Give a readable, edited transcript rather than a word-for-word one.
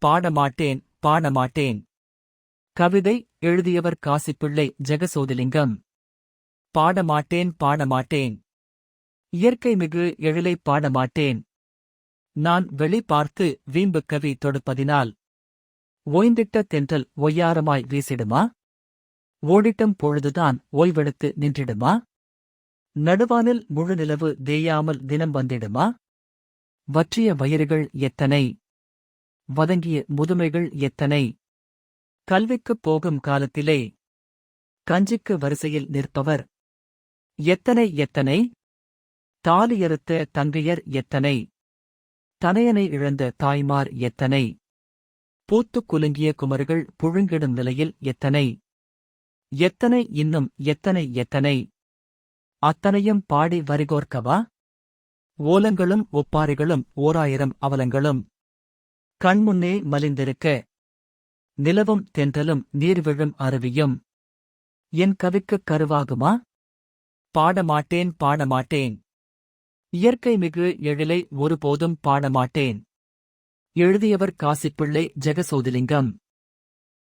பாடமாட்டேன் பாடமாட்டேன். கவிதை எழுதியவர் காசிப்பிள்ளை ஜெகசோதிலிங்கம். பாடமாட்டேன் பாடமாட்டேன். இயற்கைமிகு எழிலை பாடமாட்டேன். நான் வெளி பார்த்து வீம்புக் கவி தொடுப்பதினால் ஓய்ந்திட்ட தென்றல் ஒய்யாரமாய் வீசிடுமா? ஓடிட்டும் பொழுதுதான் ஓய்வெடுத்து நின்றிடுமா? நடுவானில் முழு நிலவு தேயாமல் தினம் வந்திடுமா? வற்றிய வயிறுகள் எத்தனை, வதங்கிய முதுமைகள் எத்தனை, கல்விக்குப் போகும் காலத்திலே கஞ்சிக்கு வரிசையில் நிற்பவர் எத்தனை எத்தனை, தாலியறுத்த தங்கையர் எத்தனை, தனையனை இழந்த தாய்மார் எத்தனை, பூத்துக் குலுங்கிய குமர்கள் புழுங்கிடும் நிலையில் எத்தனை, எத்தனை இன்னும் எத்தனை எத்தனை, அத்தனையும் பாடி வரிகோர்க்கவா? ஓலங்களும் ஒப்பாரிகளும் 1000 அவலங்களும் கண்முன்னே மலிந்திருக்க, நிலவும் தென்றலும் நீர்விழும் அருவியும் என் கவிக்குக் கருவாகுமா? பாடமாட்டேன் பாடமாட்டேன். இயற்கைமிகு எழிலை ஒருபோதும் பாடமாட்டேன். எழுதியவர் காசிப்பிள்ளை ஜெகசோதிலிங்கம்.